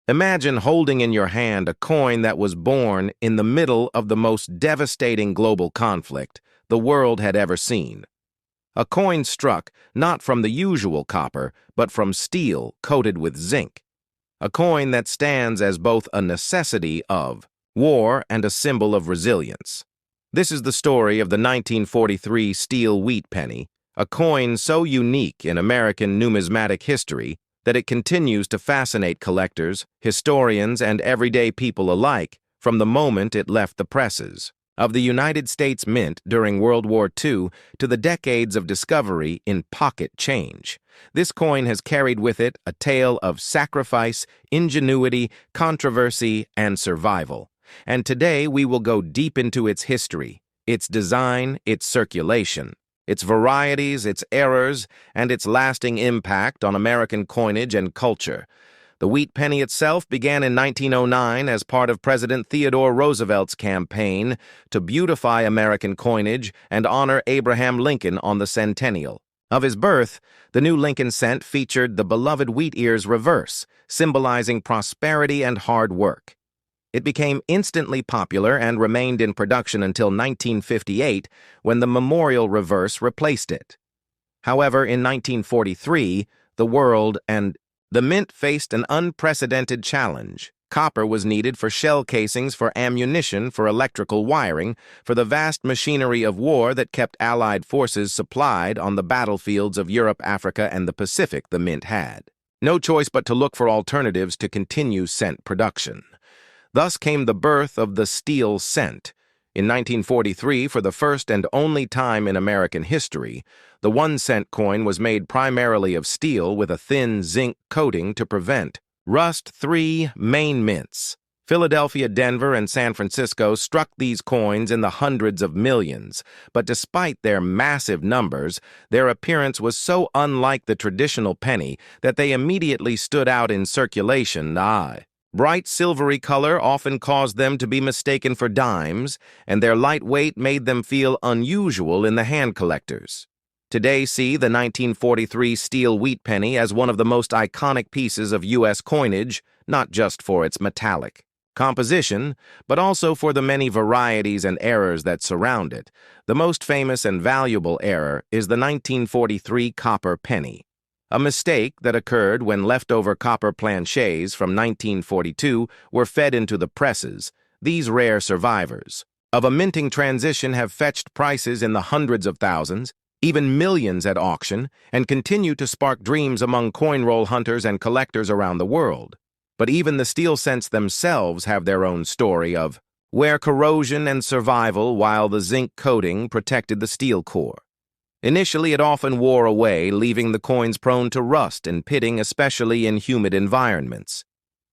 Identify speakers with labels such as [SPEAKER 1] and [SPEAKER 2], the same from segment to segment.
[SPEAKER 1] Imagine holding in your hand a coin that was born in the middle of the most devastating global conflict the world had ever seen. A coin struck not from the usual copper, but from steel coated with zinc. A coin that stands as both a necessity of war and a symbol of resilience. This is the story of the 1943 steel wheat penny, a coin so unique in American numismatic history that it continues to fascinate collectors, historians, and everyday people alike from the moment it left the presses of the United States Mint during World War II to the decades of discovery in pocket change. This coin has carried with it a tale of sacrifice, ingenuity, controversy, and survival. And today we will go deep into its history, its design, its circulation, its varieties, its errors, and its lasting impact on American coinage and culture. The wheat penny itself began in 1909 as part of President Theodore Roosevelt's campaign to beautify American coinage and honor Abraham Lincoln on the centennial of his birth. The new Lincoln cent featured the beloved wheat ears reverse, symbolizing prosperity and hard work. It became instantly popular and remained in production until 1958, when the memorial reverse replaced it. However, in 1943, the world and the mint faced an unprecedented challenge. Copper was needed for shell casings, for ammunition, for electrical wiring, for the vast machinery of war that kept Allied forces supplied on the battlefields of Europe, Africa, and the Pacific. The mint had no choice but to look for alternatives to continue cent production. Thus came the birth of the steel cent. In 1943, for the first and only time in American history, the 1-cent coin was made primarily of steel with a thin zinc coating to prevent rust. 3 main mints, Philadelphia, Denver, and San Francisco, struck these coins in the hundreds of millions, but despite their massive numbers, their appearance was so unlike the traditional penny that they immediately stood out in circulation. Bright silvery color often caused them to be mistaken for dimes, and their light weight made them feel unusual in the hand collectors. Today, see the 1943 steel wheat penny as one of the most iconic pieces of U.S. coinage, not just for its metallic composition, but also for the many varieties and errors that surround it. The most famous and valuable error is the 1943 copper penny, a mistake that occurred when leftover copper planchets from 1942 were fed into the presses. These rare survivors of a minting transition have fetched prices in the hundreds of thousands, even millions at auction, and continue to spark dreams among coin roll hunters and collectors around the world. But even the steel cents themselves have their own story of wear, corrosion, and survival, while the zinc coating protected the steel core. Initially, it often wore away, leaving the coins prone to rust and pitting, especially in humid environments.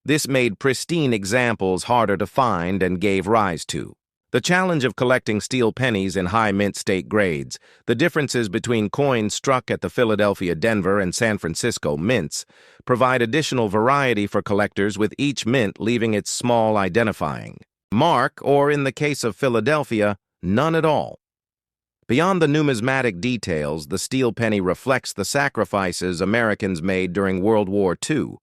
[SPEAKER 1] This made pristine examples harder to find and gave rise to the challenge of collecting steel pennies in high mint state grades. The differences between coins struck at the Philadelphia, Denver, and San Francisco mints provide additional variety for collectors, with each mint leaving its small identifying mark, or in the case of Philadelphia, none at all. Beyond the numismatic details, the steel penny reflects the sacrifices Americans made during World War II.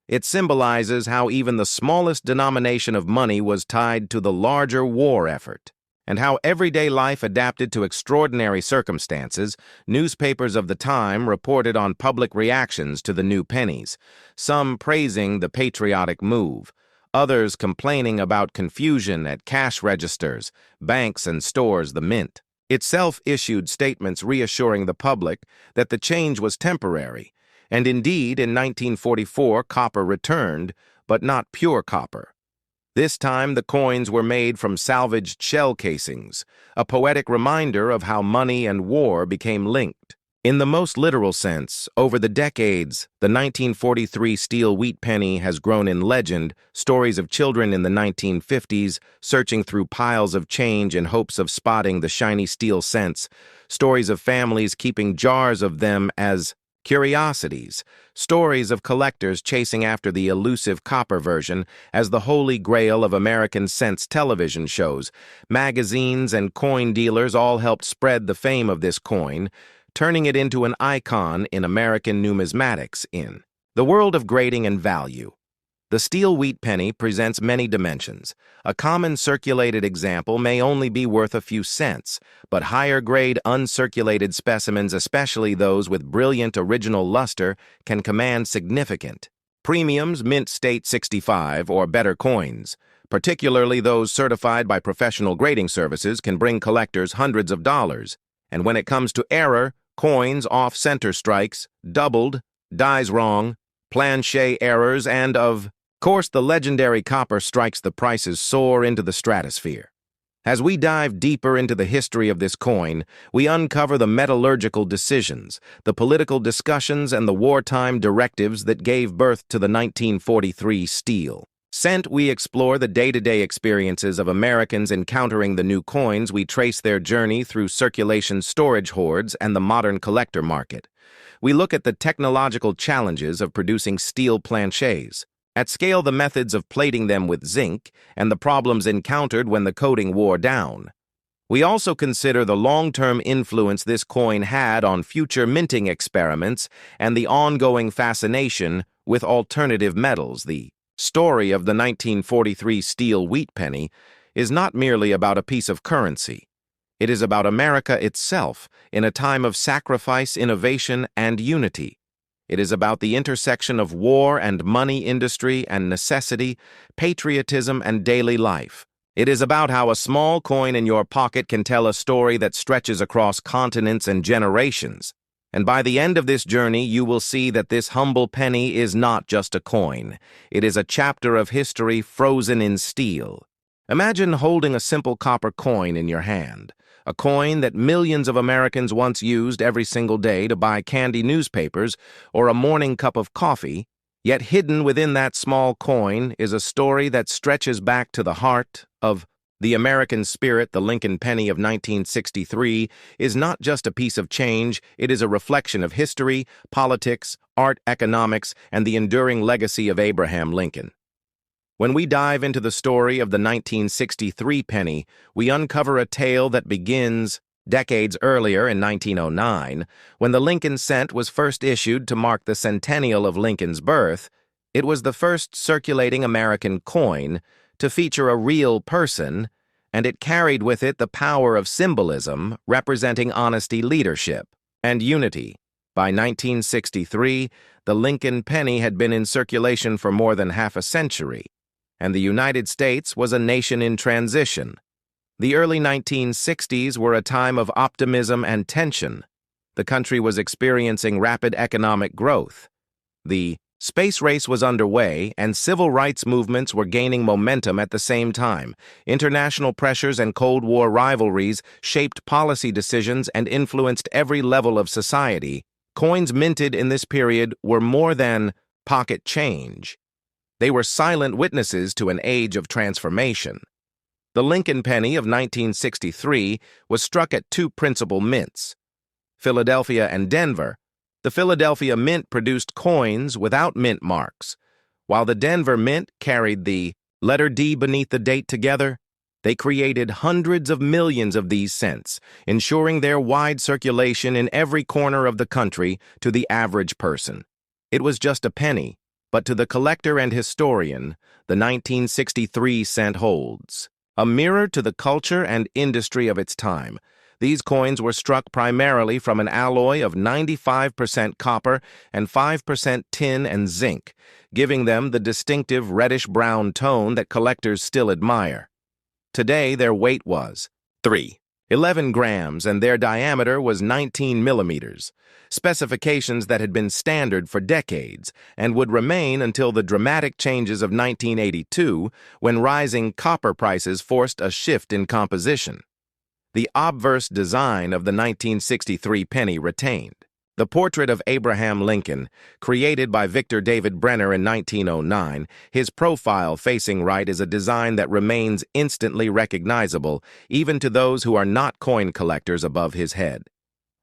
[SPEAKER 1] It symbolizes how even the smallest denomination of money was tied to the larger war effort, and how everyday life adapted to extraordinary circumstances. Newspapers of the time reported on public reactions to the new pennies, some praising the patriotic move, others complaining about confusion at cash registers, banks, and stores. The mint itself issued statements reassuring the public that the change was temporary, and indeed, in 1944, copper returned, but not pure copper. This time, the coins were made from salvaged shell casings, a poetic reminder of how money and war became linked. In the most literal sense, over the decades, the 1943 steel wheat penny has grown in legend. Stories of children in the 1950s searching through piles of change in hopes of spotting the shiny steel cents, stories of families keeping jars of them as curiosities, stories of collectors chasing after the elusive copper version as the holy grail of American cents. Television shows, magazines, and coin dealers all helped spread the fame of this coin, turning it into an icon in American numismatics. In the world of grading and value, The steel wheat penny presents many dimensions. A common circulated example may only be worth a few cents, but higher-grade uncirculated specimens, especially those with brilliant original luster, can command significant premiums. Mint State 65 or better coins, particularly those certified by professional grading services, can bring collectors hundreds of dollars. And when it comes to error, coins off-center strikes, doubled, dies wrong, planche errors, and of course, the legendary copper strikes, the prices soar into the stratosphere. As we dive deeper into the history of this coin, we uncover the metallurgical decisions, the political discussions, and the wartime directives that gave birth to the 1943 steel cent. We explore the day-to-day experiences of Americans encountering the new coins. We trace their journey through circulation storage hoards and the modern collector market. We look at the technological challenges of producing steel planches, at scale the methods of plating them with zinc, and the problems encountered when the coating wore down. We also consider the long-term influence this coin had on future minting experiments and the ongoing fascination with alternative metals. The story of the 1943 steel wheat penny is not merely about a piece of currency. It is about America itself in a time of sacrifice, innovation, and unity. It is about the intersection of war and money, industry and necessity, patriotism and daily life. It is about how a small coin in your pocket can tell a story that stretches across continents and generations. And by the end of this journey, you will see that this humble penny is not just a coin. It is a chapter of history frozen in steel. Imagine holding a simple copper coin in your hand. A coin that millions of Americans once used every single day to buy candy, newspapers, or a morning cup of coffee, yet hidden within that small coin is a story that stretches back to the heart of the American spirit. The Lincoln penny of 1963 is not just a piece of change, it is a reflection of history, politics, art, economics, and the enduring legacy of Abraham Lincoln. When we dive into the story of the 1963 penny, we uncover a tale that begins decades earlier in 1909, when the Lincoln cent was first issued to mark the centennial of Lincoln's birth. It was the first circulating American coin to feature a real person, and it carried with it the power of symbolism, representing honesty, leadership, and unity. By 1963, the Lincoln penny had been in circulation for more than half a century, and the United States was a nation in transition. The early 1960s were a time of optimism and tension. The country was experiencing rapid economic growth. The space race was underway, and civil rights movements were gaining momentum at the same time. International pressures and Cold War rivalries shaped policy decisions and influenced every level of society. Coins minted in this period were more than pocket change. They were silent witnesses to an age of transformation. The Lincoln penny of 1963 was struck at two principal mints, Philadelphia and Denver. The Philadelphia Mint produced coins without mint marks, while the Denver Mint carried the letter D beneath the date. Together, they created hundreds of millions of these cents, ensuring their wide circulation in every corner of the country. To the average person, it was just a penny, but to the collector and historian, the 1963 cent holds a mirror to the culture and industry of its time. These coins were struck primarily from an alloy of 95% copper and 5% tin and zinc, giving them the distinctive reddish-brown tone that collectors still admire. Today, their weight was 11 grams, and their diameter was 19 millimeters, specifications that had been standard for decades and would remain until the dramatic changes of 1982, when rising copper prices forced a shift in composition. The obverse design of the 1963 penny retained. The portrait of Abraham Lincoln, created by Victor David Brenner in 1909, his profile facing right, is a design that remains instantly recognizable, even to those who are not coin collectors. Above his head,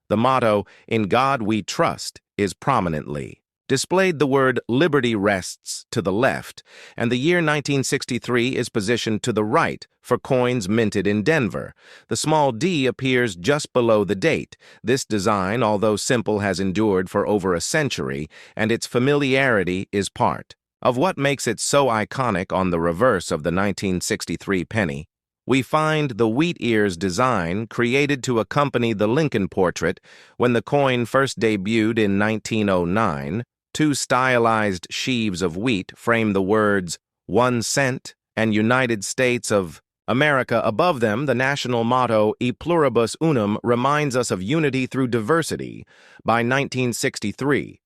[SPEAKER 1] the motto, "In God We Trust," is prominently displayed. The word "Liberty" rests to the left, and the year 1963 is positioned to the right for coins minted in Denver. The small d appears just below the date. This design, although simple, has endured for over a century, and its familiarity is part Of what makes it so iconic on the reverse of the 1963 penny, we find the wheat ears design created to accompany the Lincoln portrait when the coin first debuted in 1909. Two stylized sheaves of wheat frame the words 1 cent and United States of America. Above them, the national motto E pluribus unum reminds us of unity through diversity. By 1963,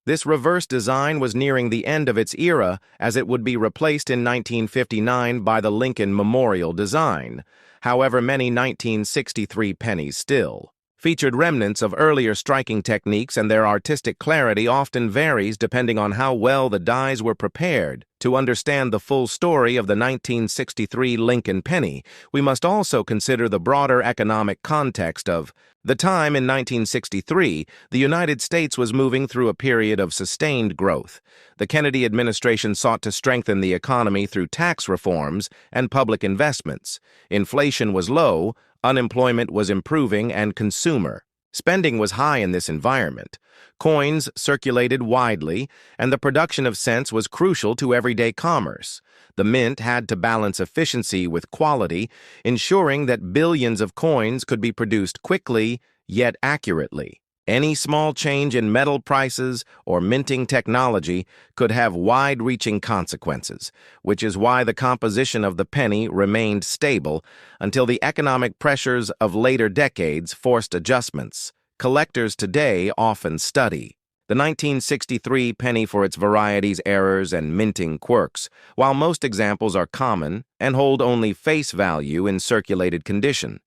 [SPEAKER 1] this reverse design was nearing the end of its era, as it would be replaced in 1959 by the Lincoln Memorial design. However, many 1963 pennies still featured remnants of earlier striking techniques, and their artistic clarity often varies depending on how well the dies were prepared. To understand the full story of the 1963 Lincoln penny, we must also consider the broader economic context of the time. In 1963, the United States was moving through a period of sustained growth. The Kennedy administration sought to strengthen the economy through tax reforms and public investments. Inflation was low, unemployment was improving, and consumer spending was high in this environment. Coins circulated widely, and the production of cents was crucial to everyday commerce. The mint had to balance efficiency with quality, ensuring that billions of coins could be produced quickly, yet accurately. Any small change in metal prices or minting technology could have wide-reaching consequences, which is why the composition of the penny remained stable until the economic pressures of later decades forced adjustments. Collectors today often study the 1963 penny for its varieties, errors, and minting quirks, while most examples are common and hold only face value in circulated condition.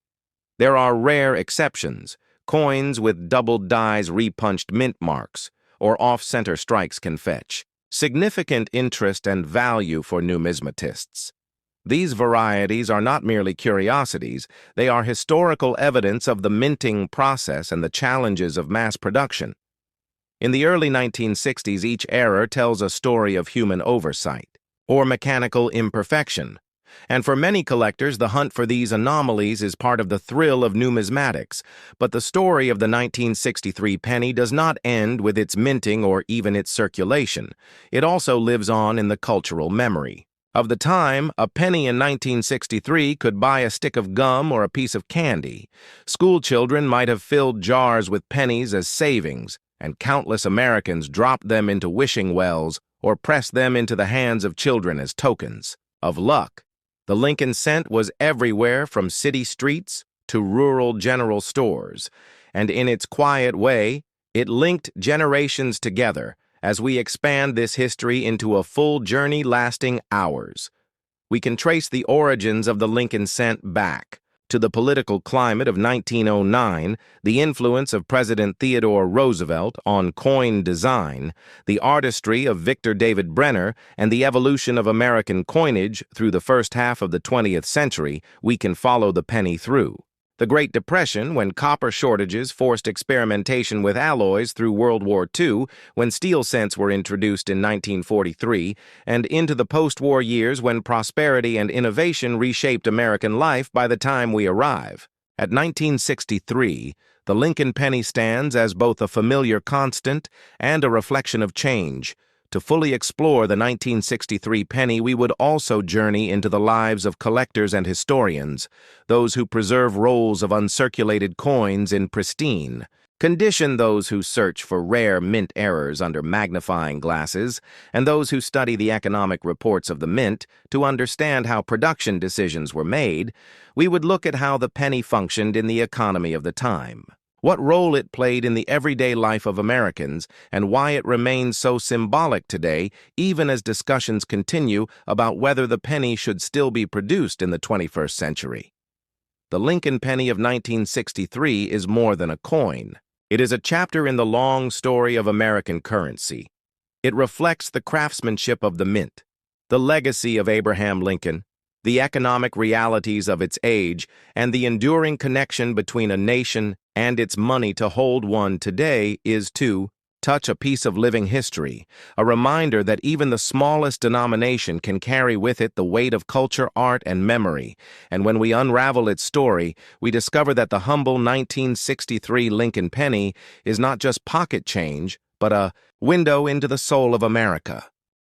[SPEAKER 1] There are rare exceptions. Coins with doubled dies, repunched mint marks, or off-center strikes can fetch significant interest and value for numismatists. These varieties are not merely curiosities, they are historical evidence of the minting process and the challenges of mass production. In the early 1960s, each error tells a story of human oversight or mechanical imperfection. And for many collectors, the hunt for these anomalies is part of the thrill of numismatics. But the story of the 1963 penny does not end with its minting or even its circulation. It also lives on in the cultural memory of the time. A penny in 1963 could buy a stick of gum or a piece of candy. School children might have filled jars with pennies as savings, and countless Americans dropped them into wishing wells or pressed them into the hands of children as tokens of luck. The Lincoln cent was everywhere, from city streets to rural general stores, and in its quiet way, it linked generations together. As we expand this history into a full journey lasting hours, we can trace the origins of the Lincoln cent back to the political climate of 1909, the influence of President Theodore Roosevelt on coin design, the artistry of Victor David Brenner, and the evolution of American coinage through the first half of the 20th century. We can follow the penny through the Great Depression, when copper shortages forced experimentation with alloys, through World War II, when steel cents were introduced in 1943, and into the post-war years when prosperity and innovation reshaped American life by the time we arrive. At 1963, the Lincoln penny stands as both a familiar constant and a reflection of change. To fully explore the 1963 penny, we would also journey into the lives of collectors and historians, those who preserve rolls of uncirculated coins in pristine condition, those who search for rare mint errors under magnifying glasses, and those who study the economic reports of the mint to understand how production decisions were made. We would look at how the penny functioned in the economy of the time, what role it played in the everyday life of Americans, and why it remains so symbolic today, even as discussions continue about whether the penny should still be produced in the 21st century. The Lincoln penny of 1963 is more than a coin. It is a chapter in the long story of American currency. It reflects the craftsmanship of the mint, the legacy of Abraham Lincoln, the economic realities of its age, and the enduring connection between a nation and its money. To hold one today is to touch a piece of living history, a reminder that even the smallest denomination can carry with it the weight of culture, art, and memory. And when we unravel its story, we discover that the humble 1963 Lincoln penny is not just pocket change, but a window into the soul of America.